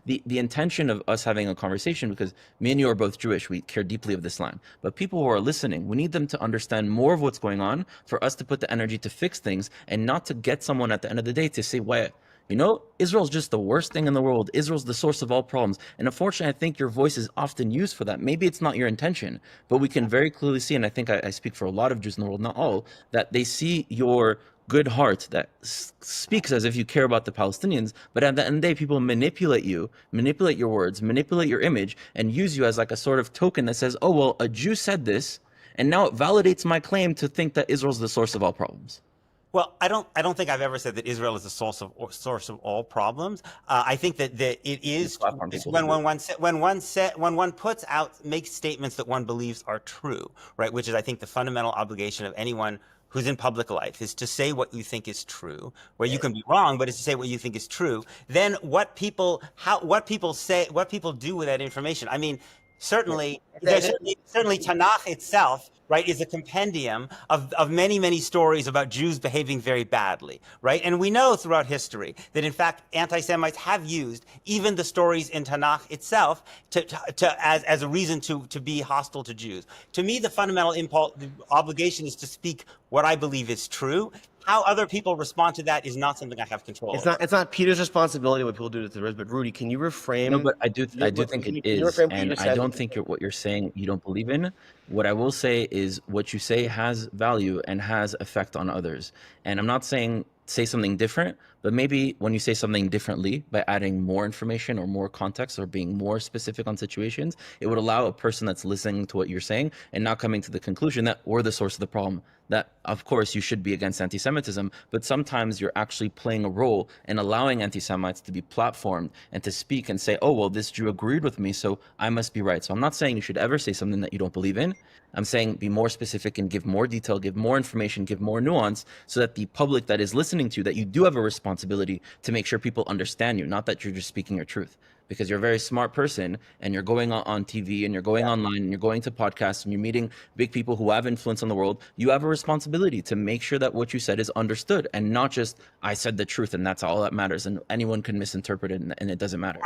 the intention of us having a conversation, because me and you are both Jewish, we care deeply of this land, but people who are listening, we need them to understand more of what's going on for us to put the energy to fix things, and not to get someone at the end of the day to say, why, you know, Israel's just the worst thing in the world. Israel's the source of all problems. And unfortunately, I think your voice is often used for that. Maybe it's not your intention, but we can very clearly see, and I think I speak for a lot of Jews in the world, not all, that they see your good heart that speaks as if you care about the Palestinians, but at the end of the day, people manipulate you, manipulate your words, manipulate your image, and use you as like a sort of token that says, oh, well, a Jew said this, and now it validates my claim to think that Israel's the source of all problems. Well, I don't think I've ever said that Israel is the source of all problems. I think that it is when one makes statements that one believes are true, right? Which is, I think, the fundamental obligation of anyone who's in public life, is to say what you think is true, where you can be wrong, but it's to say what you think is true. Then what people do with that information. I mean, certainly Tanakh itself, right, is a compendium of many, many stories about Jews behaving very badly, right? And we know throughout history that, in fact, anti-Semites have used even the stories in Tanakh itself as a reason to be hostile to Jews. To me, the fundamental the obligation is to speak what I believe is true. How other people respond to that is not something I have control over. It's not Peter's responsibility what people do to the rest, but Rudy, can you reframe? No, but I do think it is, and I don't think what you're saying you don't believe in. What I will say is what you say has value and has effect on others. And I'm not saying say something different, but maybe when you say something differently by adding more information or more context or being more specific on situations, it would allow a person that's listening to what you're saying and not coming to the conclusion that we're the source of the problem. That, of course, you should be against anti-Semitism, but sometimes you're actually playing a role in allowing anti-Semites to be platformed and to speak and say, oh, well, this Jew agreed with me, so I must be right. So I'm not saying you should ever say something that you don't believe in. I'm saying be more specific and give more detail, give more information, give more nuance, so that the public that is listening to you, that you do have a responsibility to make sure people understand you, not that you're just speaking your truth. Because you're a very smart person and you're going on TV and you're going online and you're going to podcasts and you're meeting big people who have influence on the world. You have a responsibility to make sure that what you said is understood and not just, I said the truth and that's all that matters and anyone can misinterpret it and it doesn't matter.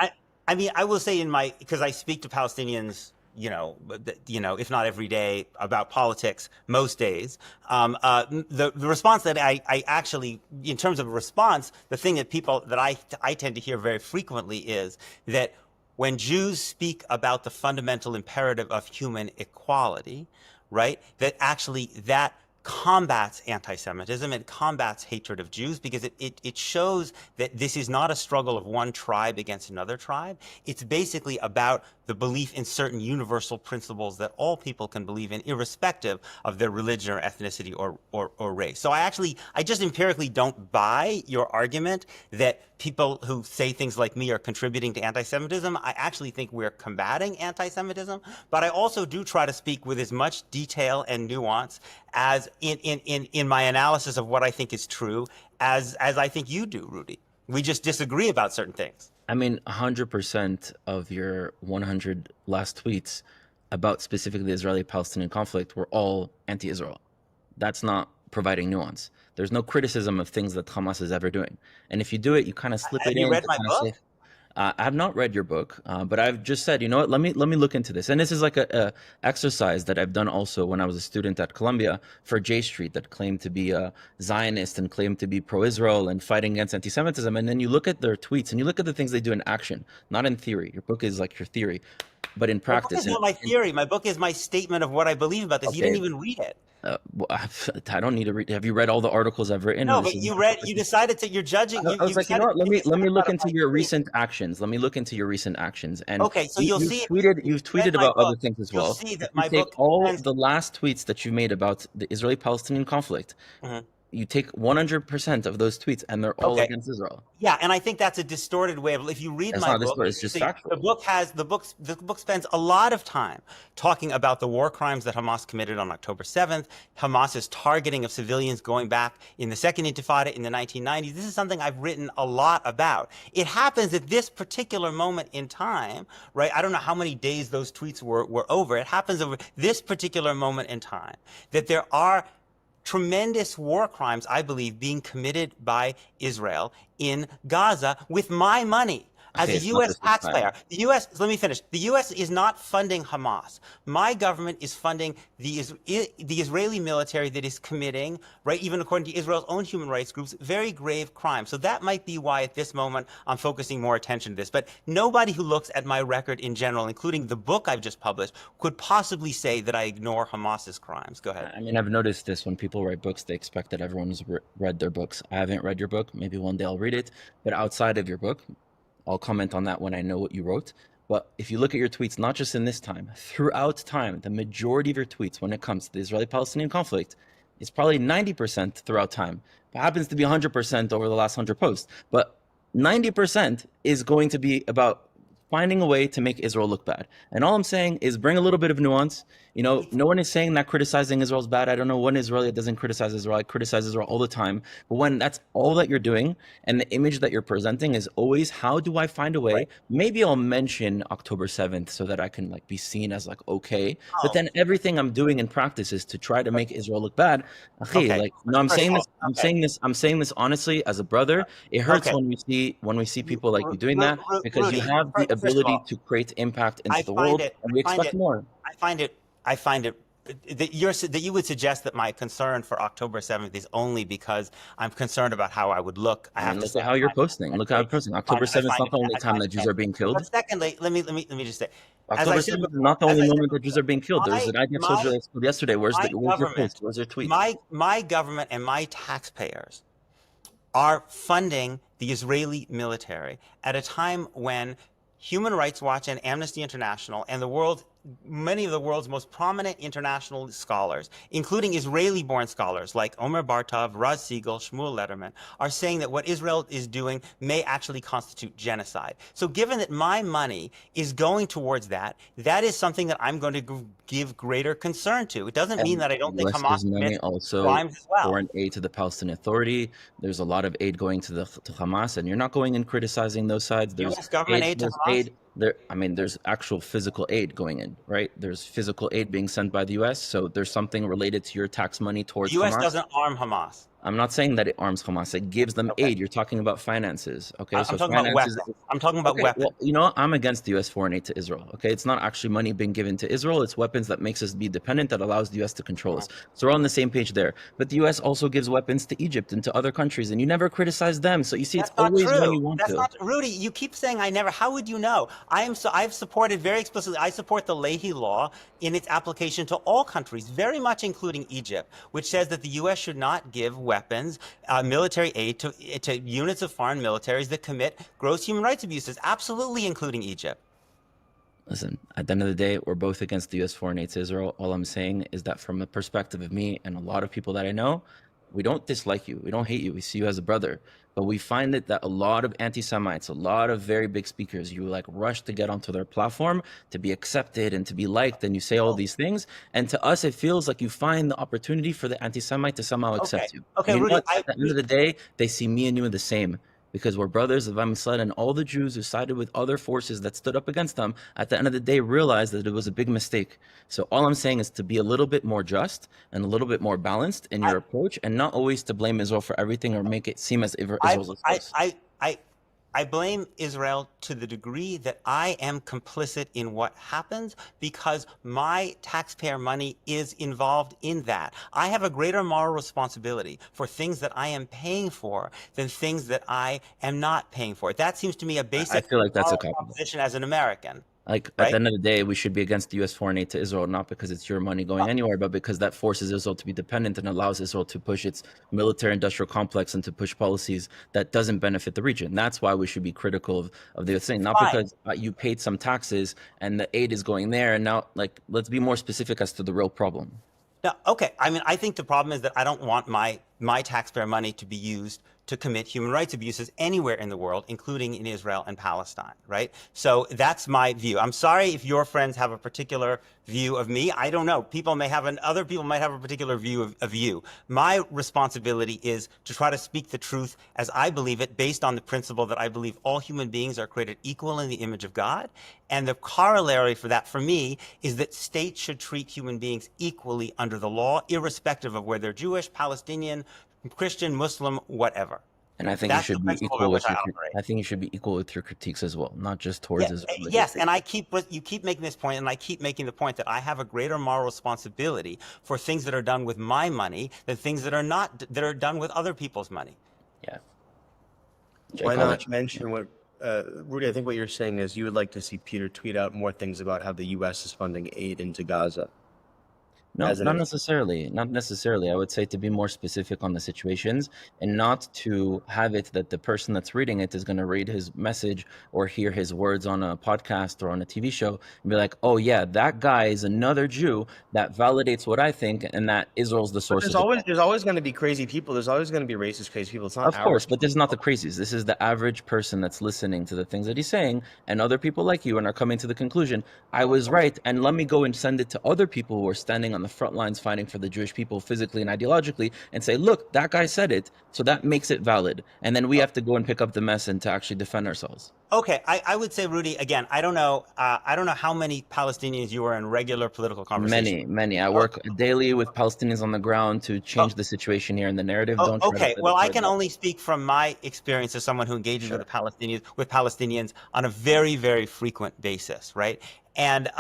I mean, I will say because I speak to Palestinians, if not every day, about politics most days. The response that I actually, in terms of a response, the thing that I tend to hear very frequently is that when Jews speak about the fundamental imperative of human equality, right, that actually that combats anti-Semitism, it combats hatred of Jews, because it shows that this is not a struggle of one tribe against another tribe. It's basically about the belief in certain universal principles that all people can believe in, irrespective of their religion or ethnicity or race. So I just empirically don't buy your argument that people who say things like me are contributing to anti-Semitism. I actually think we're combating anti-Semitism, but I also do try to speak with as much detail and nuance as in my analysis of what I think is true as I think you do, Rudy. We just disagree about certain things. I mean, 100% of your 100 last tweets about specifically the Israeli-Palestinian conflict were all anti-Israel. That's not providing nuance. There's no criticism of things that Hamas is ever doing. And if you do it, you kind of slip it in. Have you read my book? I have not read your book, but I've just said, you know what, let me look into this. And this is like a exercise that I've done also when I was a student at Columbia for J Street, that claimed to be a Zionist and claimed to be pro-Israel and fighting against anti-Semitism. And then you look at their tweets and you look at the things they do in action, not in theory. Your book is like your theory, but in practice. My book is not my theory. My book is my statement of what I believe about this. Okay. You didn't even read it. Well, I don't need to read. Have you read all the articles I've written? No, but you decided to, you're judging. I was like, you know what, let me look into your recent actions. Let me look into your recent actions. And okay, so you've tweeted about other things as well. You'll see that my book, all the last tweets that you made about the Israeli-Palestinian conflict, you take 100% of those tweets and they're all against Israel. Yeah, and I think that's a distorted way of, if you read my book, it's just factual. The book spends a lot of time talking about the war crimes that Hamas committed on October 7th, Hamas's targeting of civilians going back in the Second Intifada in the 1990s. This is something I've written a lot about. It happens at this particular moment in time, right? I don't know how many days those tweets were over. It happens over this particular moment in time that there are tremendous war crimes, I believe, being committed by Israel in Gaza with my money. As Okay, a it's not U.S. just this time. taxpayer, the U.S., let me finish. The U.S. is not funding Hamas. My government is funding the Israeli military that is committing, right, even according to Israel's own human rights groups, very grave crimes. So that might be why at this moment I'm focusing more attention to this. But nobody who looks at my record in general, including the book I've just published, could possibly say that I ignore Hamas's crimes. Go ahead. I mean, I've noticed this when people write books, they expect that everyone's read their books. I haven't read your book. Maybe one day I'll read it. But outside of your book, I'll comment on that when I know what you wrote. But if you look at your tweets, not just in this time, throughout time, the majority of your tweets when it comes to the Israeli-Palestinian conflict is probably 90% throughout time. It happens to be 100% over the last 100 posts. But 90% is going to be about finding a way to make Israel look bad. And all I'm saying is bring a little bit of nuance. You know, no one is saying that criticizing Israel is bad. I don't know one Israeli that doesn't criticize Israel. I criticize Israel all the time. But when that's all that you're doing and the image that you're presenting is always, how do I find a way? Right. Maybe I'll mention October 7th so that I can like be seen as like, okay. But Oh, then everything I'm doing in practice is to try to make Israel look bad. Okay, okay. like, no, I'm First of saying all, this, I'm okay. saying this honestly as a brother. It hurts Okay. when we see people like you doing that, because you Rudy, have the first of ability all, to create impact I into the find world, it, and I we find expect it, more. I find it that you would suggest that my concern for October 7th is only because I'm concerned about how I would look. I I have mean, to look say, at how you're posting. Look how you're posting. October I 7th is find not it, the only I time find that it Jews are being But killed. secondly, let me just say, as I October said 7th is before, not the only as I said moment that Jews before, are being killed. There was an IDF soldier that was killed yesterday. Where's my your government, post? Where's your tweet? my government and my taxpayers are funding the Israeli military at a time when Human Rights Watch and Amnesty International and many of the world's most prominent international scholars, including Israeli-born scholars like Omer Bartov, Raz Siegel, Shmuel Letterman, are saying that what Israel is doing may actually constitute genocide. So given that my money is going towards that, that is something that I'm going to give greater concern to. It doesn't mean And that I don't the think U.S. Hamas gives money commits also crimes as well. foreign aid to the Palestinian Authority. There's a lot of aid going to Hamas, and you're not going and criticizing those sides. There's U.S. government aid. aid to There's Hamas? aid. There. I mean, there's actual physical aid going in, right? There's physical aid being sent by the U.S. So there's something related to your tax money The towards U.S. Hamas. doesn't arm Hamas. I'm not saying that it arms Hamas. It gives them Okay. aid. You're talking about finances. Okay, I'm so talking about finances. weapons. I'm talking about Okay, weapons. well, you know what? I'm against the U.S. foreign aid to Israel. Okay, it's not actually money being given to Israel. It's weapons that makes us be dependent, that allows the U.S. to control us. So we're on the same page there. But the U.S. also gives weapons to Egypt and to other countries, and you never criticize them. So you see, it's That's not always when true. you want That's to. not Rudy. You keep saying I never. How would you know? I've supported very explicitly. I support the Leahy Law in its application to all countries, very much including Egypt, which says that the U.S. should not give weapons, military aid to units of foreign militaries that commit gross human rights abuses, absolutely including Egypt. Listen, at the end of the day, we're both against the U.S. foreign aid to Israel. All I'm saying is that from the perspective of me and a lot of people that I know, we don't dislike you. We don't hate you. We see you as a brother. But we find it that a lot of anti-Semites, a lot of very big speakers, you like rush to get onto their platform to be accepted and to be liked, and you say all these things. And to us, it feels like you find the opportunity for the anti-Semite to somehow Okay. accept you. Okay, And you know Rudy. what? At the end of the day, they see me and you the same, because we're brothers of Am Yisrael, and all the Jews who sided with other forces that stood up against them, at the end of the day, realized that it was a big mistake. So all I'm saying is to be a little bit more just and a little bit more balanced in your approach, and not always to blame Israel for everything or make it seem as if Israel's a source. I blame Israel to the degree that I am complicit in what happens because my taxpayer money is involved in that. I have a greater moral responsibility for things that I am paying for than things that I am not paying for. That seems to me a I basic feel like that's a moral cop. proposition as an American. Like, at the Right? end of the day, we should be against the U.S. foreign aid to Israel, not because it's your money going anywhere, but because that forces Israel to be dependent and allows Israel to push its military-industrial complex and to push policies that doesn't benefit the region. That's why we should be critical of the thing, not Fine. because you paid some taxes and the aid is going there. And now, like, let's be more specific as to the real problem. No, okay. I mean, I think the problem is that I don't want my taxpayer money to be used to commit human rights abuses anywhere in the world, including in Israel and Palestine, right? So that's my view. I'm sorry if your friends have a particular view of me. I don't know. Other people might have a particular view of you. My responsibility is to try to speak the truth as I believe it, based on the principle that I believe all human beings are created equal in the image of God. And the corollary for that, for me, is that states should treat human beings equally under the law, irrespective of whether they're Jewish, Palestinian, Christian, Muslim, whatever. And I think you That's the should be principle by equal which with I your. operate. I think you should be equal with your critiques as well, not just Yeah, towards Israel. yes, and you keep making this point, and I keep making the point that I have a greater moral responsibility for things that are done with my money than things that are not that are done with other people's money. Yeah. Jake, why not mention what Rudy? I think what you're saying is you would like to see Peter tweet out more things about how the U.S. is funding aid into Gaza. No, not necessarily. Not necessarily. I would say to be more specific on the situations and not to have it that the person that's reading it is going to read his message or hear his words on a podcast or on a TV show and be like, oh, yeah, that guy is another Jew that validates what I think and that Israel's the source of the there's always going to be crazy people. There's always going to be racist, crazy people. It's not Of course, but this is not the crazies. This is the average person that's listening to the things that he's saying and other people like you and are coming to the conclusion, I was right, and let me go and send it to other people who are standing on the front lines fighting for the Jewish people physically and ideologically and say, look, that guy said it, so that makes it valid. And then we have to go and pick up the mess and to actually defend ourselves. Okay, I would say, Rudy, again, I don't know how many Palestinians you are in regular political conversation. Many. I work daily with Palestinians on the ground to change the situation here in the narrative. Don't try okay. to Well, I can only speak from my experience as someone who engages with the Palestinians on a very, very frequent basis, right? And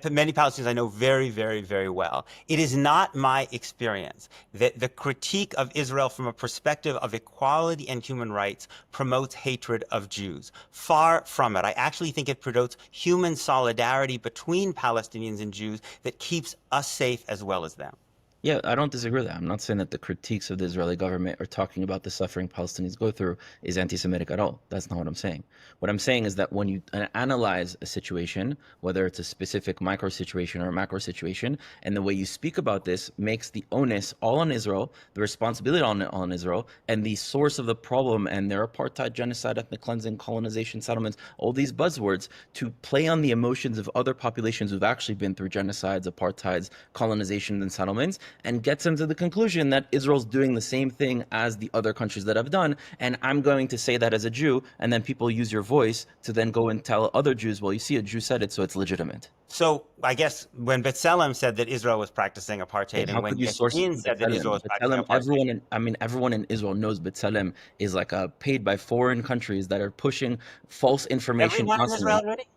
many Palestinians I know very, very, very well. It is not my experience that the critique of Israel from a perspective of equality and human rights promotes hatred of Jews. Far from it. I actually think it promotes human solidarity between Palestinians and Jews that keeps us safe as well as them. Yeah, I don't disagree with that. I'm not saying that the critiques of the Israeli government or talking about the suffering Palestinians go through is anti-Semitic at all. That's not what I'm saying. What I'm saying is that when you analyze a situation, whether it's a specific micro situation or a macro situation, and the way you speak about this makes the onus all on Israel, the responsibility on Israel, and the source of the problem and their apartheid, genocide, ethnic cleansing, colonization, settlements, all these buzzwords to play on the emotions of other populations who've actually been through genocides, apartheids, colonizations, and settlements, and gets them to the conclusion that Israel's doing the same thing as the other countries that have done, and I'm going to say that as a Jew, and then people use your voice to then go and tell other Jews, well, you see, a Jew said it, so it's legitimate. So I guess when B'Tselem said that Israel was practicing apartheid, and when Yasin said that Israel was practicing apartheid, everyone in Israel knows B'Tselem is like paid by foreign countries that are pushing false information. Everyone in Israel, Rudy?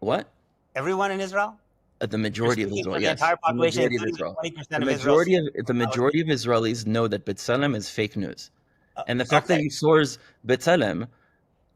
What? Everyone in Israel? The majority of Israel, yes. The majority of Israel. The majority of Israelis know that B'Tselem is fake news. And the fact that he soars B'Tselem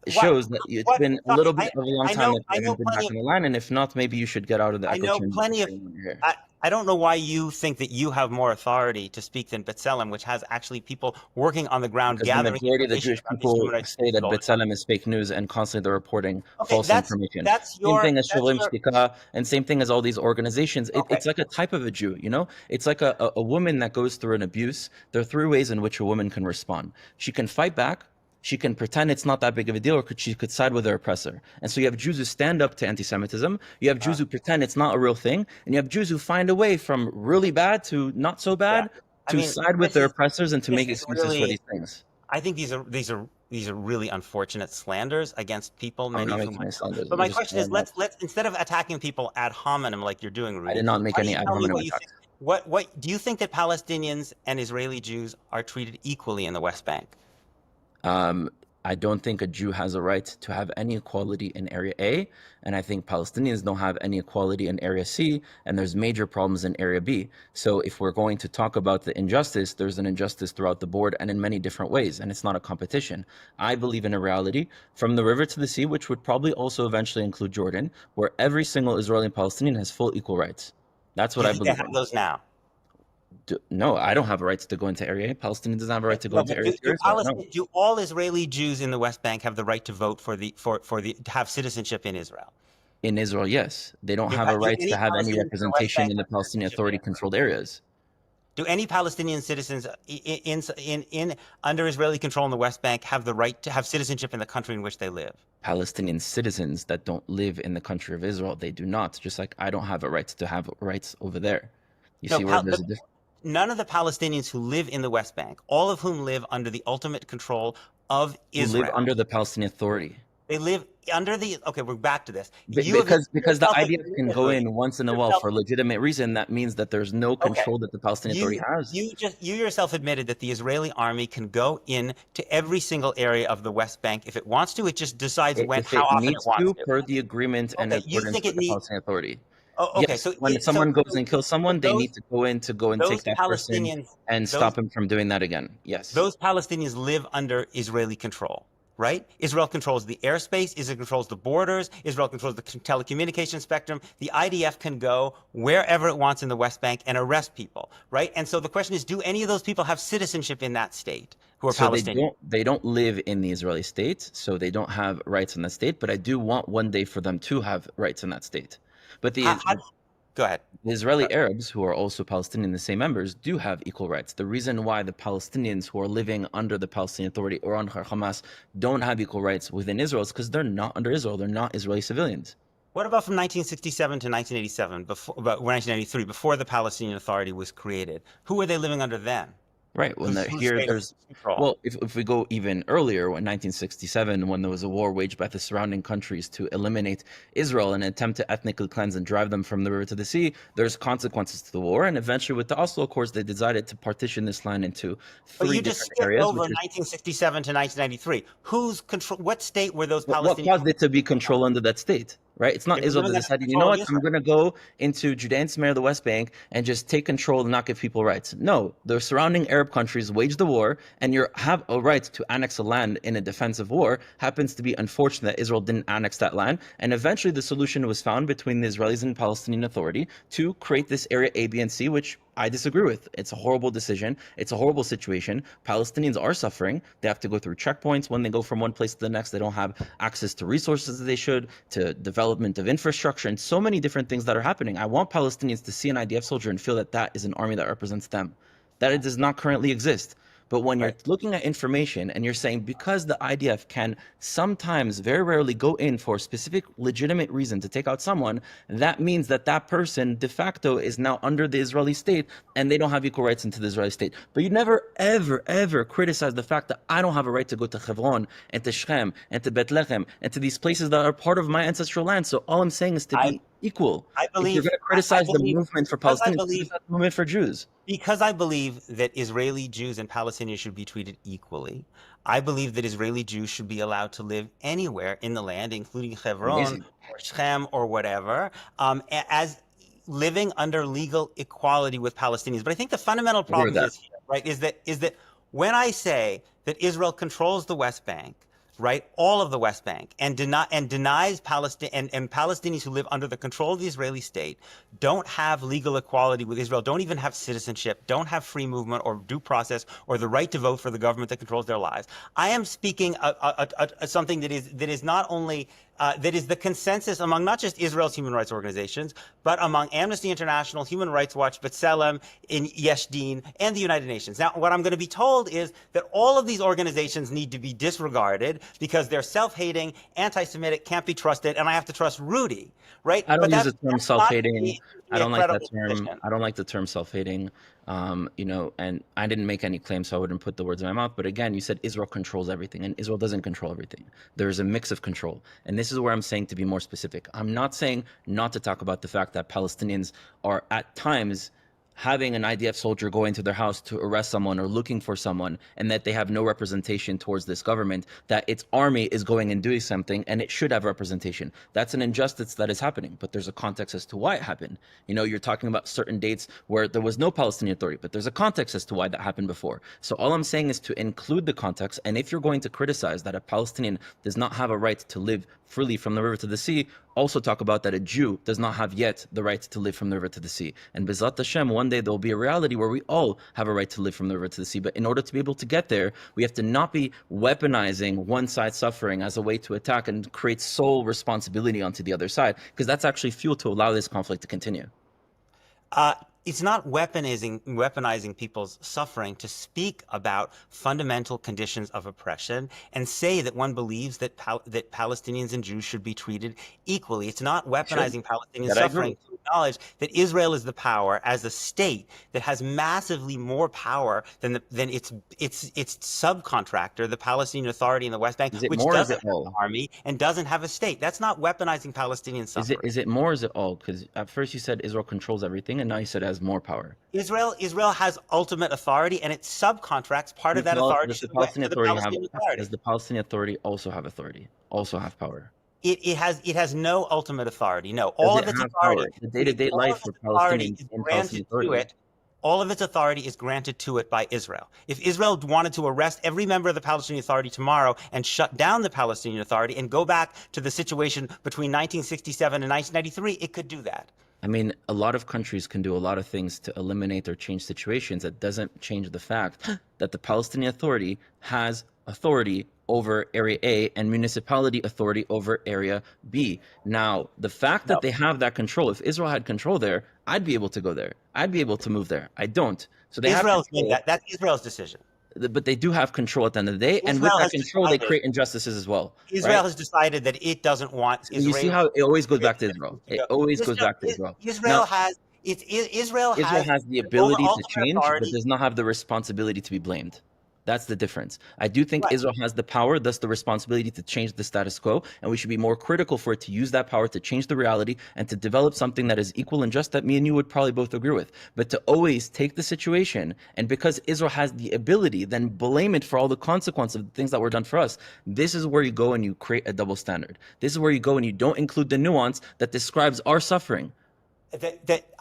shows that it's been a little bit of a long time that you haven't been back on the line, and if not, maybe you should get out of the echo chamber. I don't know why you think that you have more authority to speak than B'Tselem, which has actually people working on the ground gathering information. The majority of the Jewish people say that B'Tselem is fake news, and constantly they're reporting false information. Same thing as Shovrim Shtika, and same thing as all these organizations. It's like a type of a Jew, you know? It's like a woman that goes through an abuse. There are three ways in which a woman can respond. She can fight back. She can pretend it's not that big of a deal, or she could side with her oppressor. And so you have Jews who stand up to anti-Semitism, you have Jews who pretend it's not a real thing, and you have Jews who find a way from really bad to not so bad to side with their oppressors and to make excuses for these things. I think these are really unfortunate slanders against people. Many of whom but my question is, let's instead of attacking people ad hominem like you're doing, Rudy, I did not make any ad hominem attacks. What do you think that Palestinians and Israeli Jews are treated equally in the West Bank? I don't think a Jew has a right to have any equality in Area A, and I think Palestinians don't have any equality in Area C, and there's major problems in Area B. So if we're going to talk about the injustice, there's an injustice throughout the board and in many different ways, and it's not a competition. I believe in a reality from the river to the sea, which would probably also eventually include Jordan, where every single Israeli and Palestinian has full equal rights. That's what I believe. They have those now. No, I don't have a right to go into Area A. Palestinian doesn't have a right to go into Area C. Do all Israeli Jews in the West Bank have the right to vote to have citizenship in Israel? In Israel, yes. They don't have a right to have any representation in the Palestinian Authority-controlled areas. Do any Palestinian citizens in under Israeli control in the West Bank have the right to have citizenship in the country in which they live? Palestinian citizens that don't live in the country of Israel, they do not. Just like I don't have a right to have rights over there. You see where there's a difference? None of the Palestinians who live in the West Bank, all of whom live under the ultimate control of Israel. Who live under the Palestinian Authority. They live under the, okay, we're back to this. Because the IDF can go admittedly, in once in a while for a legitimate reason. That means that there's no okay, control that the Palestinian Authority has. you yourself admitted that the Israeli army can go in to every single area of the West Bank if it wants to. It just decides If how it often it needs wants to, to. per the agreement and in Okay, you accordance think with it the needs, Palestinian Authority. oh, okay, Yes, when someone goes and kills someone, they need to go in and those take that person Palestinians, and those stop him from doing that again. Yes. those Palestinians live under Israeli control, right? Israel controls the airspace, Israel controls the borders, Israel controls the telecommunication spectrum. The IDF can go wherever it wants in the West Bank and arrest people, right? And so the question is, do any of those people have citizenship in that state who are So Palestinian? they don't live in the Israeli state, so they don't have rights in that state, but I do want one day for them to have rights in that state. But Go ahead. the Israeli Arabs, who are also Palestinian, the same members, do have equal rights. The reason why the Palestinians who are living under the Palestinian Authority or under Hamas don't have equal rights within Israel is because they're not under Israel. They're not Israeli civilians. What about from 1967 to 1987, about 1993, before the Palestinian Authority was created? Who were they living under then? Right. When there's well, if we go even earlier, in 1967, when there was a war waged by the surrounding countries to eliminate Israel and attempt to ethnically cleanse and drive them from the river to the sea, there's consequences to the war. And eventually, with the Oslo Accords, they decided to partition this land into three different areas. Over 1967 to 1993. Whose control? What state were those Palestinians? What caused it to be controlled under that state? Right? It's not Israel that decided, you know what, I'm going to go into Judea and Samaria, the West Bank, and just take control and not give people rights. No, the surrounding Arab countries waged the war, and you have a right to annex a land in a defensive war. Happens to be unfortunate that Israel didn't annex that land, and eventually the solution was found between the Israelis and Palestinian Authority to create this area A, B, and C, which I disagree with. It's a horrible decision. It's a horrible situation. Palestinians are suffering. They have to go through checkpoints when they go from one place to the next. They don't have access to resources that they should, to development of infrastructure, and so many different things that are happening. I want Palestinians to see an IDF soldier and feel that that is an army that represents them. That it does not currently exist. But when you're looking at information and you're saying because the IDF can sometimes, very rarely, go in for a specific legitimate reason to take out someone, that means that that person de facto is now under the Israeli state and they don't have equal rights into the Israeli state. But you never, ever, ever criticize the fact that I don't have a right to go to Hebron and to Shechem and to Bethlehem and to these places that are part of my ancestral land. So all I'm saying is to be equal. I believe, if you're going to criticize the movement for Palestinians, criticize the movement for Jews. Because I believe that Israeli Jews and Palestinians should be treated equally. I believe that Israeli Jews should be allowed to live anywhere in the land, including Hebron or Shechem or whatever, as living under legal equality with Palestinians. But I think the fundamental problem is here, right, is that when I say that Israel controls the West Bank, right, all of the West Bank, and denies Palestine and Palestinians who live under the control of the Israeli state don't have legal equality with Israel, don't even have citizenship, don't have free movement or due process or the right to vote for the government that controls their lives. I am speaking something that is not only that is the consensus among not just Israel's human rights organizations, but among Amnesty International, Human Rights Watch, B'Tselem, in Yesh Din, and the United Nations. Now, what I'm going to be told is that all of these organizations need to be disregarded because they're self-hating, anti-Semitic, can't be trusted, and I have to trust Rudy, right? I don't use the term self-hating. I don't like that term. I don't like the term self-hating. You know, and I didn't make any claims, so I wouldn't put the words in my mouth. But again, you said Israel controls everything, and Israel doesn't control everything. There's a mix of control. And this is where I'm saying to be more specific. I'm not saying not to talk about the fact that Palestinians are at times having an IDF soldier go into their house to arrest someone or looking for someone, and that they have no representation towards this government, that its army is going and doing something, and it should have representation. That's an injustice that is happening, but there's a context as to why it happened. You know, you're talking about certain dates where there was no Palestinian Authority, but there's a context as to why that happened before. So all I'm saying is to include the context, and if you're going to criticize that a Palestinian does not have a right to live freely from the river to the sea, also talk about that a Jew does not have yet the right to live from the river to the sea. And B'ezrat Hashem, one day there'll be a reality where we all have a right to live from the river to the sea. But in order to be able to get there, we have to not be weaponizing one side suffering as a way to attack and create sole responsibility onto the other side, because that's actually fuel to allow this conflict to continue. It's not weaponizing people's suffering to speak about fundamental conditions of oppression and say that one believes that that Palestinians and Jews should be treated equally. It's not weaponizing Palestinian suffering acknowledge that Israel is the power as a state that has massively more power than its subcontractor, the Palestinian Authority in the West Bank, Is it which more or is doesn't it have an all? army and doesn't have a state. That's not weaponizing Palestinian suffering. Is it more or is it all? Because at first you said Israel controls everything, and now you said it has more power. Israel has ultimate authority, and it subcontracts part of that authority Does the to Palestinian the Authority have? Palestinian Authority. Does the Palestinian Authority also have authority? Also have power? It has no ultimate authority. No, Does all it of its have authority, power? The day-to-day all of life for its authority Palestinians is in granted Palestinian to Authority. it. All of its authority is granted to it by Israel. If Israel wanted to arrest every member of the Palestinian Authority tomorrow and shut down the Palestinian Authority and go back to the situation between 1967 and 1993, it could do that. I mean, a lot of countries can do a lot of things to eliminate or change situations. That doesn't change the fact that the Palestinian Authority has authority over Area A and municipality authority over Area B. Now, the fact that they have that control, if Israel had control there, I'd be able to go there. I'd be able to move there. I don't. So they have control. That's Israel's decision. But they do have control at the end of the day, and with that control, they create injustices as well. Israel has decided that it doesn't want Israel. You see how it always goes back to Israel. It always goes back to Israel. Israel has the ability to change, but does not have the responsibility to be blamed. That's the difference. I do think Israel has the power, thus the responsibility to change the status quo, and we should be more critical for it to use that power to change the reality and to develop something that is equal and just, that me and you would probably both agree with. But to always take the situation, and because Israel has the ability, then blame it for all the consequences of the things that were done for us. This is where you go and you create a double standard. This is where you go and you don't include the nuance that describes our suffering.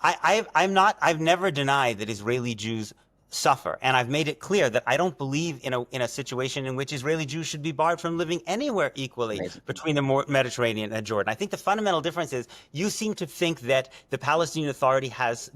I've never denied that Israeli Jews suffer, and I've made it clear that I don't believe in a situation in which Israeli Jews should be barred from living anywhere equally between the Mediterranean and Jordan. I think the fundamental difference is you seem to think that the Palestinian Authority has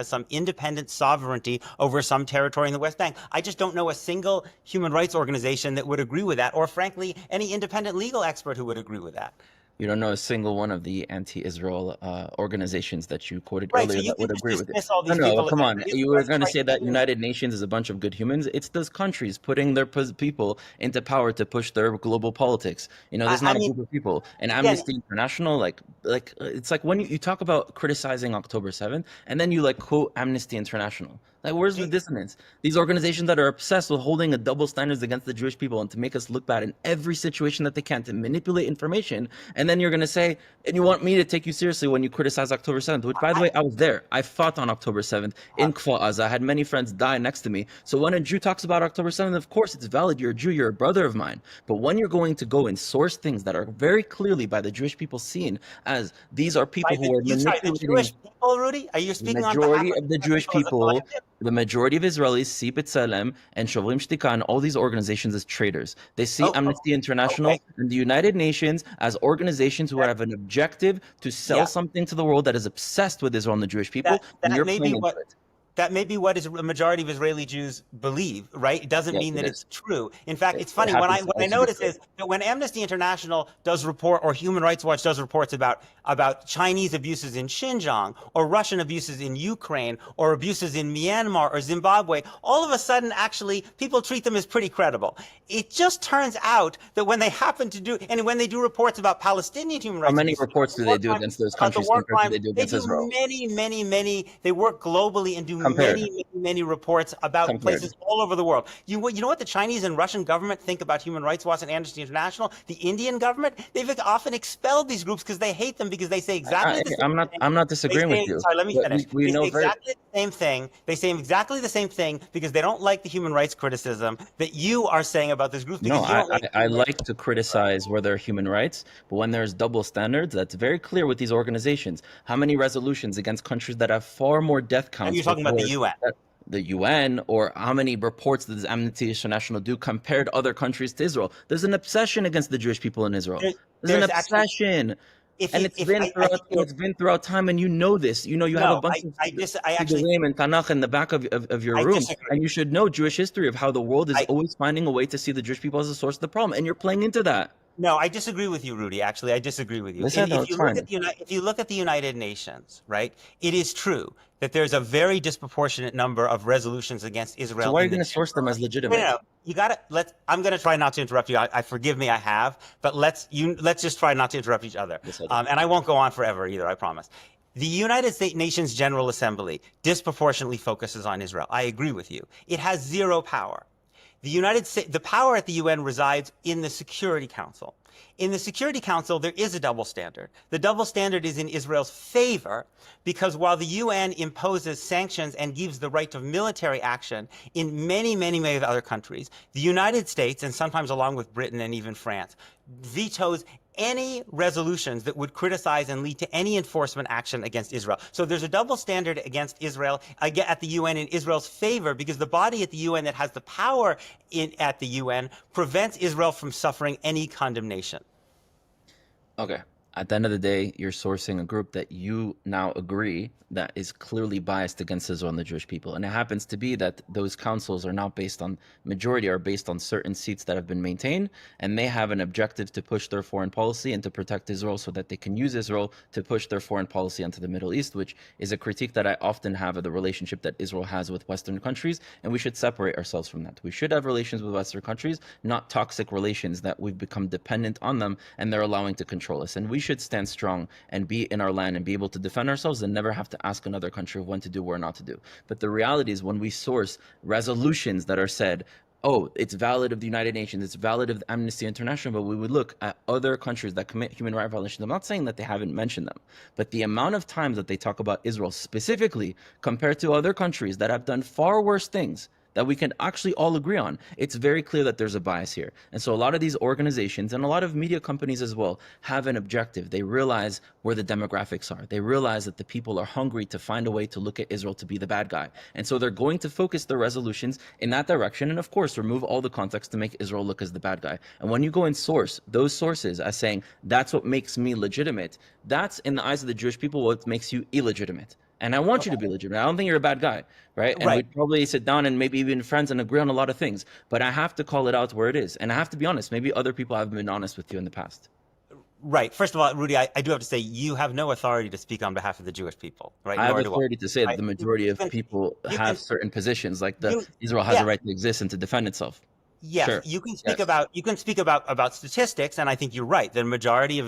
some independent sovereignty over some territory in the West Bank. I just don't know a single human rights organization that would agree with that, or frankly, any independent legal expert who would agree with that. You don't know a single one of the anti-Israel organizations that you quoted earlier that would agree with it. No, come on. You were going to say that United Nations is a bunch of good humans. It's those countries putting their people into power to push their global politics. You know, there's not a group of people. And Amnesty International, like it's like when you talk about criticizing October 7th, and then you quote Amnesty International. Like, where's the dissonance? These organizations that are obsessed with holding a double standards against the Jewish people and to make us look bad in every situation that they can, to manipulate information. And then you're going to say, and you want me to take you seriously when you criticize October 7th, which, by the way, I was there. I fought on October 7th in Kfar Aza. I had many friends die next to me. So when a Jew talks about October 7th, of course, it's valid. You're a Jew. You're a brother of mine. But when you're going to go and source things that are very clearly by the Jewish people seen as these are people who are manipulating... The Jewish people, Rudy? Are you speaking on behalf of the majority of the Jewish people? The majority of Israelis see B'Tselem and Shovrim Shtika and all these organizations as traitors. They see Amnesty International and the United Nations as organizations who have an objective to sell something to the world that is obsessed with Israel and the Jewish people. That may be what a majority of Israeli Jews believe, right? It doesn't mean that it's true. In fact, it's funny, what I notice is that when Amnesty International does report, or Human Rights Watch does reports about Chinese abuses in Xinjiang, or Russian abuses in Ukraine, or abuses in Myanmar or Zimbabwe, all of a sudden, actually, people treat them as pretty credible. It just turns out that when they happen to do, and when they do reports about Palestinian human rights... How many reports do they do against those countries compared to they do against Israel? Many. They work globally and do many reports about places all over the world. You know what the Chinese and Russian government think about Human Rights Watch and Amnesty International? The Indian government, they've often expelled these groups because they hate them, because they say exactly the same thing. I'm not disagreeing with you. Sorry, let me finish. They say exactly the same thing. They say exactly the same thing because they don't like the human rights criticism that you are saying about this group. No, I like to criticize where there are human rights, but when there's double standards, that's very clear with these organizations. How many resolutions against countries that have far more death counts? And you're talking about the UN. The UN, or how many reports does Amnesty International do compared other countries to Israel? There's an obsession against the Jewish people in Israel. There's an obsession. It's been throughout time, and you know this. You know you have a bunch of and Tanakh in the back of your room, and you should know Jewish history of how the world is always finding a way to see the Jewish people as a source of the problem, and you're playing into that. No, I disagree with you, Rudy. Actually, I disagree with you. If you look at the United Nations, right, it is true that there's a very disproportionate number of resolutions against Israel. So why are you going to source them as legitimate? No. You got to I'm going to try not to interrupt you. I forgive me, I have, but let's just try not to interrupt each other. And I won't go on forever either, I promise. The United Nations General Assembly disproportionately focuses on Israel. I agree with you. It has zero power. The power at the UN resides in the Security Council. In the Security Council, there is a double standard. The double standard is in Israel's favor because while the UN imposes sanctions and gives the right of military action in many, many, many other countries, the United States, and sometimes along with Britain and even France, vetoes any resolutions that would criticize and lead to any enforcement action against Israel. So there's a double standard against Israel at the UN in Israel's favor because the body at the UN that has the power at the UN prevents Israel from suffering any condemnation. Okay. At the end of the day, you're sourcing a group that you now agree that is clearly biased against Israel and the Jewish people. And it happens to be that those councils are not based on majority, are based on certain seats that have been maintained, and they have an objective to push their foreign policy and to protect Israel so that they can use Israel to push their foreign policy into the Middle East, which is a critique that I often have of the relationship that Israel has with Western countries, and we should separate ourselves from that. We should have relations with Western countries, not toxic relations that we've become dependent on them and they're allowing to control us. And we should stand strong and be in our land and be able to defend ourselves and never have to ask another country of when to do or not to do. But the reality is when we source resolutions that are said, oh, it's valid of the United Nations, it's valid of Amnesty International, but we would look at other countries that commit human rights violations. I'm not saying that they haven't mentioned them, but the amount of times that they talk about Israel specifically compared to other countries that have done far worse things that we can actually all agree on, it's very clear that there's a bias here. And so a lot of these organizations and a lot of media companies as well have an objective. They realize where the demographics are. They realize that the people are hungry to find a way to look at Israel to be the bad guy. And so they're going to focus their resolutions in that direction and, of course, remove all the context to make Israel look as the bad guy. And when you go and source those sources as saying, that's what makes me legitimate, that's, in the eyes of the Jewish people, what makes you illegitimate. And I want you to be legitimate. I don't think you're a bad guy, right? And we'd probably sit down and maybe even friends and agree on a lot of things. But I have to call it out where it is. And I have to be honest. Maybe other people haven't been honest with you in the past. Right. First of all, Rudy, I do have to say you have no authority to speak on behalf of the Jewish people, right? I have authority to say that the majority of people have certain positions, like Israel has a right to exist and to defend itself. Yes, sure. You can speak about statistics, and I think you're right. The majority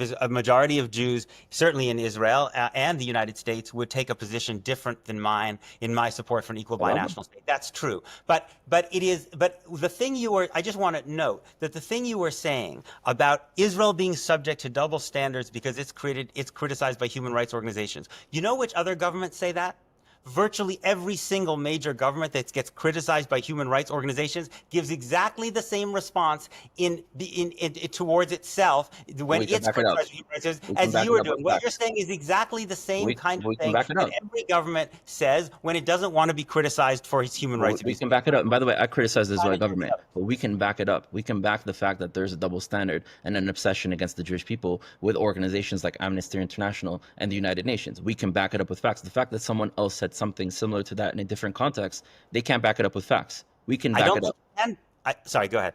of Jews, certainly in Israel and the United States, would take a position different than mine in my support for an equal binational state. That's true. But the thing I just want to note that the thing you were saying about Israel being subject to double standards because it's criticized by human rights organizations. You know which other governments say that? Virtually every single major government that gets criticized by human rights organizations gives exactly the same response towards itself when it's criticized by human rights as you are doing. What you're saying is exactly the same kind of thing that every government says when it doesn't want to be criticized for its human rights. We can back it up. And by the way, I criticize the Israeli government, but we can back it up. We can back the fact that there's a double standard and an obsession against the Jewish people with organizations like Amnesty International and the United Nations. We can back it up with facts. The fact that someone else said something similar to that in a different context, they can't back it up with facts. We can back it up. Sorry, go ahead.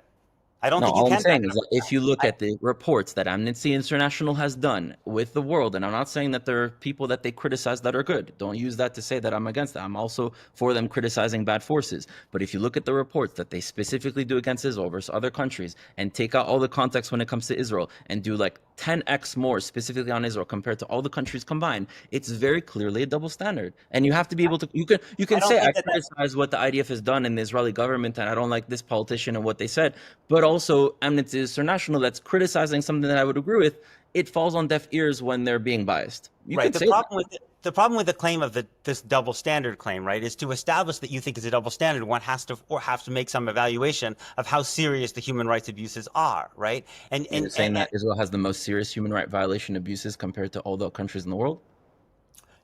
I don't think all I'm saying is that if you look at the reports that Amnesty International has done with the world, and I'm not saying that there are people that they criticize that are good. Don't use that to say that I'm against that. I'm also for them criticizing bad forces. But if you look at the reports that they specifically do against Israel versus other countries and take out all the context when it comes to Israel and do like 10x more specifically on Israel compared to all the countries combined, it's very clearly a double standard. And you have to be able to, you can say I criticize what the IDF has done in the Israeli government and I don't like this politician and what they said, but also Amnesty International that's criticizing something that I would agree with, it falls on deaf ears when they're being biased. Right. The problem with the claim of this double standard claim, right, is to establish that you think it's a double standard, one has to make some evaluation of how serious the human rights abuses are, right? And saying that Israel has the most serious human right violation abuses compared to all the countries in the world?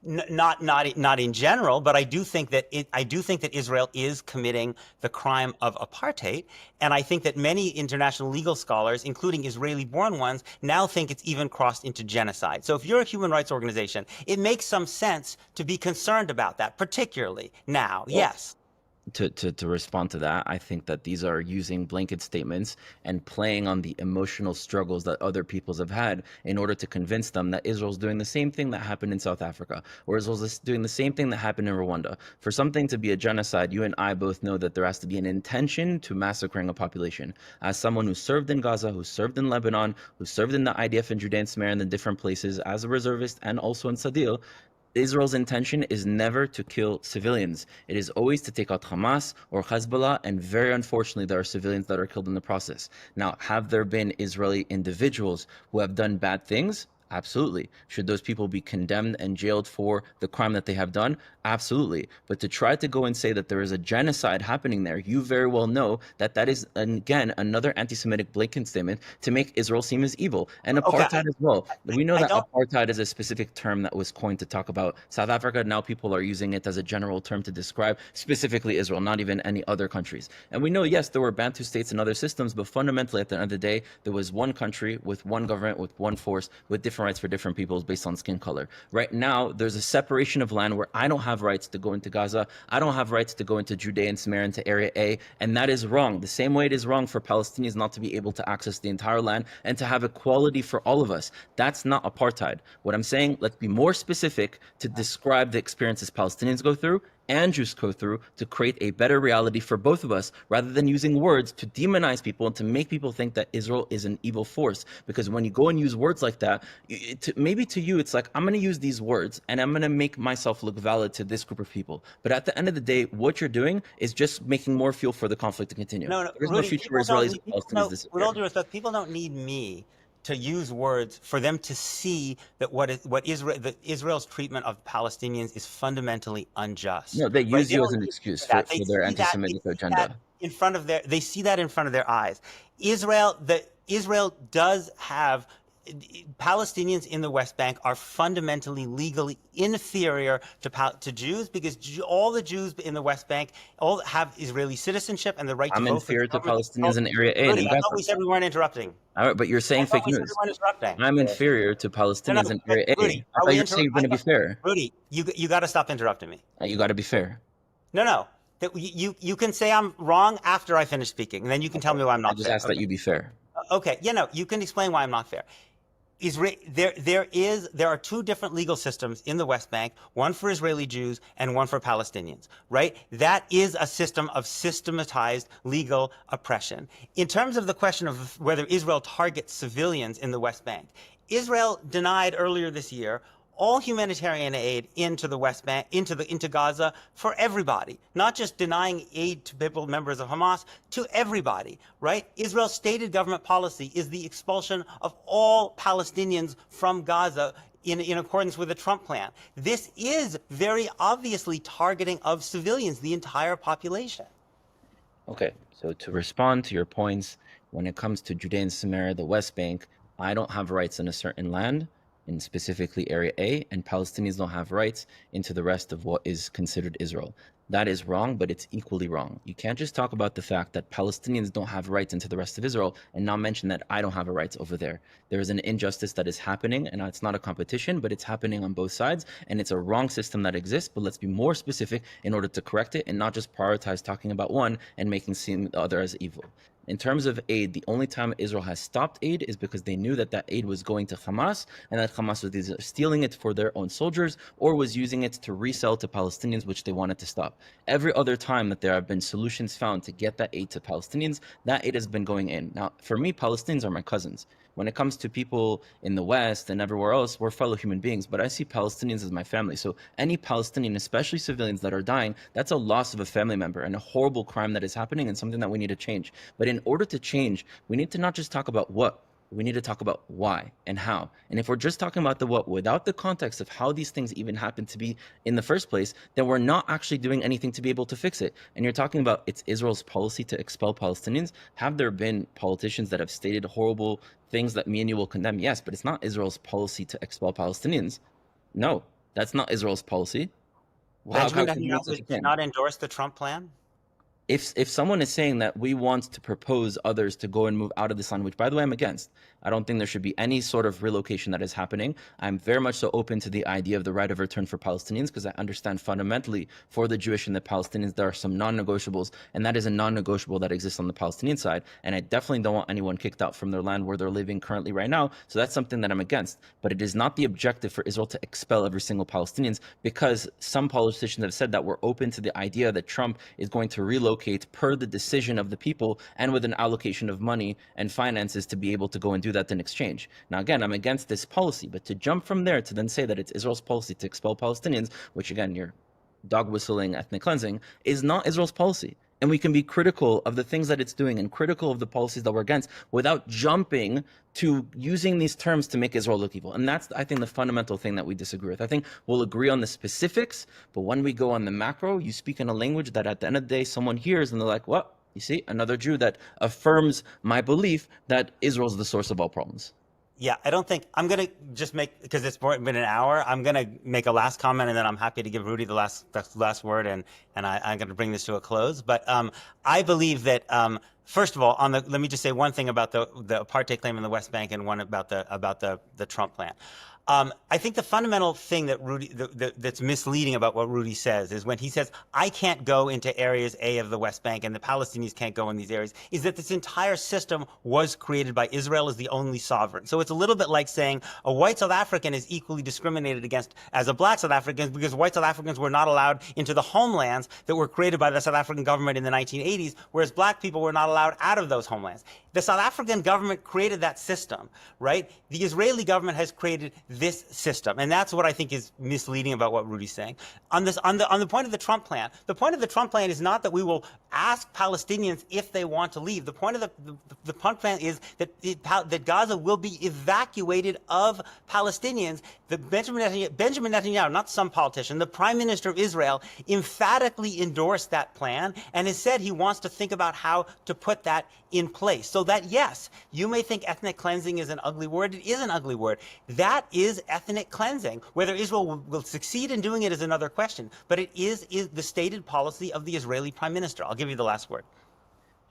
Not in general, but I do think that Israel is committing the crime of apartheid, and I think that many international legal scholars, including Israeli-born ones, now think it's even crossed into genocide. So if you're a human rights organization, it makes some sense to be concerned about that, particularly now. Well, yes. To respond to that, I think that these are using blanket statements and playing on the emotional struggles that other peoples have had in order to convince them that Israel's doing the same thing that happened in South Africa, or Israel's doing the same thing that happened in Rwanda. For something to be a genocide, you and I both know that there has to be an intention to massacring a population. As someone who served in Gaza, who served in Lebanon, who served in the IDF in Judea and Samaria and in different places as a reservist and also in Sadil, Israel's intention is never to kill civilians. It is always to take out Hamas or Hezbollah, and very unfortunately, there are civilians that are killed in the process. Now, have there been Israeli individuals who have done bad things? Absolutely. Should those people be condemned and jailed for the crime that they have done? Absolutely. But to try to go and say that there is a genocide happening there, you very well know that that is, again, another anti-Semitic blanket statement to make Israel seem as evil. And apartheid as well. We know that apartheid is a specific term that was coined to talk about South Africa. Now people are using it as a general term to describe specifically Israel, not even any other countries. And we know, yes, there were Bantu states and other systems, but fundamentally at the end of the day, there was one country with one government, with one force, with different rights for different peoples based on skin color. Right now, there's a separation of land where I don't have rights to go into Gaza. I don't have rights to go into Judea and Samaria, into Area A, and that is wrong. The same way it is wrong for Palestinians not to be able to access the entire land and to have equality for all of us. That's not apartheid. What I'm saying, let's be more specific to describe the experiences Palestinians go through and Jews go through to create a better reality for both of us, rather than using words to demonize people and to make people think that Israel is an evil force. Because when you go and use words like that, maybe to you it's like, I'm going to use these words and I'm going to make myself look valid to this group of people. But at the end of the day, what you're doing is just making more fuel for the conflict to continue. No, There's Rudy, no future for Israelis and Palestinians this year. With all due respect, people don't need me to use words for them to see that Israel's treatment of Palestinians is fundamentally unjust. No, they use you as an excuse for their anti-Semitic agenda. They see that in front of their eyes. Israel does have Palestinians in the West Bank are fundamentally legally inferior to Jews, because all the Jews in the West Bank all have Israeli citizenship and the right to vote. I'm inferior to Palestinians in Area A. Rudy, I thought we said we weren't interrupting. All right, but you're saying fake news. I'm inferior to Palestinians in Area A. Rudy, I thought you were saying you're going to be fair. Rudy, you got to stop interrupting me. You got to be fair. No. You can say I'm wrong after I finish speaking, and then you can tell me why I'm not fair. I just asked that you be fair. Okay, you can explain why I'm not fair. There are two different legal systems in the West Bank, one for Israeli Jews and one for Palestinians, right? That is a system of systematized legal oppression. In terms of the question of whether Israel targets civilians in the West Bank, Israel denied earlier this year all humanitarian aid into the West Bank, into Gaza, for everybody, not just denying aid to people, members of Hamas, to everybody, right? Israel's stated government policy is the expulsion of all Palestinians from Gaza in accordance with the Trump plan. This is very obviously targeting of civilians, the entire population. Okay, so to respond to your points, when it comes to Judea and Samaria, the West Bank, I don't have rights in a certain land, in specifically Area A, and Palestinians don't have rights into the rest of what is considered Israel. That is wrong, but it's equally wrong. You can't just talk about the fact that Palestinians don't have rights into the rest of Israel and not mention that I don't have a rights over there. There is an injustice that is happening, and it's not a competition, but it's happening on both sides, and it's a wrong system that exists, but let's be more specific in order to correct it and not just prioritize talking about one and making seem the other as evil. In terms of aid, the only time Israel has stopped aid is because they knew that that aid was going to Hamas, and that Hamas was either stealing it for their own soldiers or was using it to resell to Palestinians, which they wanted to stop. Every other time that there have been solutions found to get that aid to Palestinians, that aid has been going in. Now, for me, Palestinians are my cousins. When it comes to people in the West and everywhere else, we're fellow human beings, but I see Palestinians as my family. So any Palestinian, especially civilians that are dying, that's a loss of a family member and a horrible crime that is happening and something that we need to change. But in order to change, we need to not just talk about what, we need to talk about why and how. And if we're just talking about the what without the context of how these things even happen to be in the first place, then we're not actually doing anything to be able to fix it. And you're talking about it's Israel's policy to expel Palestinians. Have there been politicians that have stated horrible things that me and you will condemn? Yes, but it's not Israel's policy to expel Palestinians. No, that's not Israel's policy. Benjamin Netanyahu did not endorse the Trump plan? If someone is saying that we want to propose others to go and move out of this land, which by the way I'm against, I don't think there should be any sort of relocation that is happening. I'm very much so open to the idea of the right of return for Palestinians, because I understand fundamentally for the Jewish and the Palestinians there are some non-negotiables, and that is a non-negotiable that exists on the Palestinian side. And I definitely don't want anyone kicked out from their land where they're living currently right now. So that's something that I'm against. But it is not the objective for Israel to expel every single Palestinians, because some politicians have said that we're open to the idea that Trump is going to relocate relocate per the decision of the people and with an allocation of money and finances to be able to go and do that in exchange. Now, again, I'm against this policy, but to jump from there to then say that it's Israel's policy to expel Palestinians, which again, you're dog whistling ethnic cleansing, is not Israel's policy. And we can be critical of the things that it's doing and critical of the policies that we're against without jumping to using these terms to make Israel look evil. And that's, I think, the fundamental thing that we disagree with. I think we'll agree on the specifics, but when we go on the macro, you speak in a language that at the end of the day, someone hears and they're like, well, you see, another Jew that affirms my belief that Israel is the source of all problems. Yeah, I don't think I'm going to just make, because it's been an hour, I'm going to make a last comment, and then I'm happy to give Rudy the last word, and I'm going to bring this to a close. But I believe that, first of all, let me just say one thing about the apartheid claim in the West Bank and one about the Trump plan. I think the fundamental thing that Rudy that's misleading about what Rudy says is when he says, I can't go into areas A of the West Bank and the Palestinians can't go in these areas, is that this entire system was created by Israel as the only sovereign. So it's a little bit like saying a white South African is equally discriminated against as a black South African because white South Africans were not allowed into the homelands that were created by the South African government in the 1980s, whereas black people were not allowed out of those homelands. The South African government created that system, right? The Israeli government has created this system, and that's what I think is misleading about what Rudy's saying. On the point of the Trump plan, the point of the Trump plan is not that we will ask Palestinians if they want to leave. The point of the Trump plan is that Gaza will be evacuated of Palestinians. Benjamin Netanyahu, not some politician, the Prime Minister of Israel, emphatically endorsed that plan and has said he wants to think about how to put that in place. So that, yes, you may think ethnic cleansing is an ugly word. It is an ugly word. That is ethnic cleansing. Whether Israel will succeed in doing it is another question. But it is the stated policy of the Israeli Prime Minister. I'll give you the last word.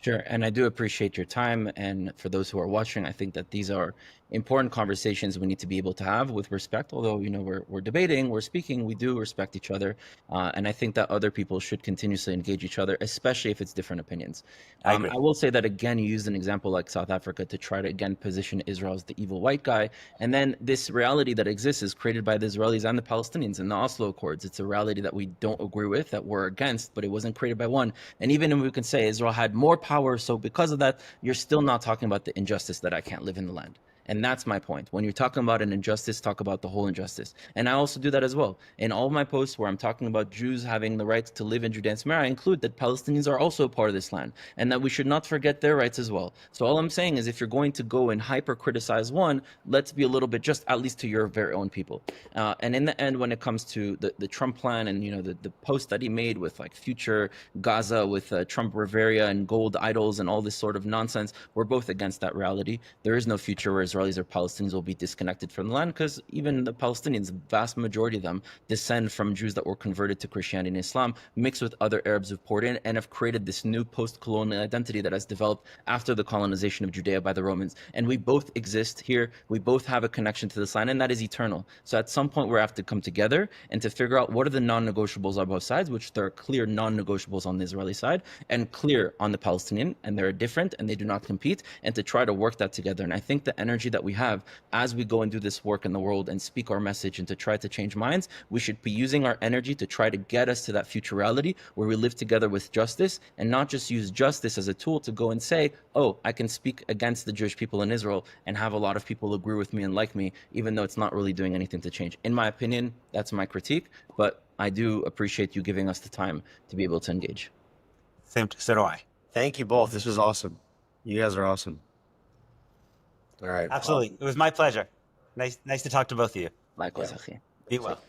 Sure, and I do appreciate your time. And for those who are watching, I think that these are important conversations we need to be able to have with respect. Although, you know, we're debating, we're speaking, we do respect each other. And I think that other people should continuously engage each other, especially if it's different opinions. I will say that, again, you used an example like South Africa to try to, again, position Israel as the evil white guy. And then this reality that exists is created by the Israelis and the Palestinians in the Oslo Accords. It's a reality that we don't agree with, that we're against, but it wasn't created by one. And even if we can say Israel had more power, so because of that, you're still not talking about the injustice that I can't live in the land. And that's my point. When you're talking about an injustice, talk about the whole injustice. And I also do that as well. In all of my posts where I'm talking about Jews having the right to live in Judea and Samaria, I include that Palestinians are also a part of this land and that we should not forget their rights as well. So all I'm saying is if you're going to go and hyper criticize one, let's be a little bit just at least to your very own people. And in the end, when it comes to the Trump plan and, you know, the post that he made with like future Gaza with Trump Riviera and gold idols and all this sort of nonsense, we're both against that reality. There is no future where Israelis or Palestinians will be disconnected from the land because even the Palestinians, the vast majority of them, descend from Jews that were converted to Christianity and Islam, mixed with other Arabs who've poured in and have created this new post-colonial identity that has developed after the colonization of Judea by the Romans. And we both exist here. We both have a connection to this land, and that is eternal. So at some point, we have to come together and to figure out what are the non-negotiables on both sides, which there are clear non-negotiables on the Israeli side and clear on the Palestinian, and they're different and they do not compete, and to try to work that together. And I think the energy that we have as we go and do this work in the world and speak our message and to try to change minds, we should be using our energy to try to get us to that future reality where we live together with justice and not just use justice as a tool to go and say, oh, I can speak against the Jewish people in Israel and have a lot of people agree with me and like me, even though it's not really doing anything to change. In my opinion, that's my critique, but I do appreciate you giving us the time to be able to engage. So do I. Thank you both. This was awesome. You guys are awesome. All right. Absolutely. It was my pleasure. Nice to talk to both of you. Likewise. Be well.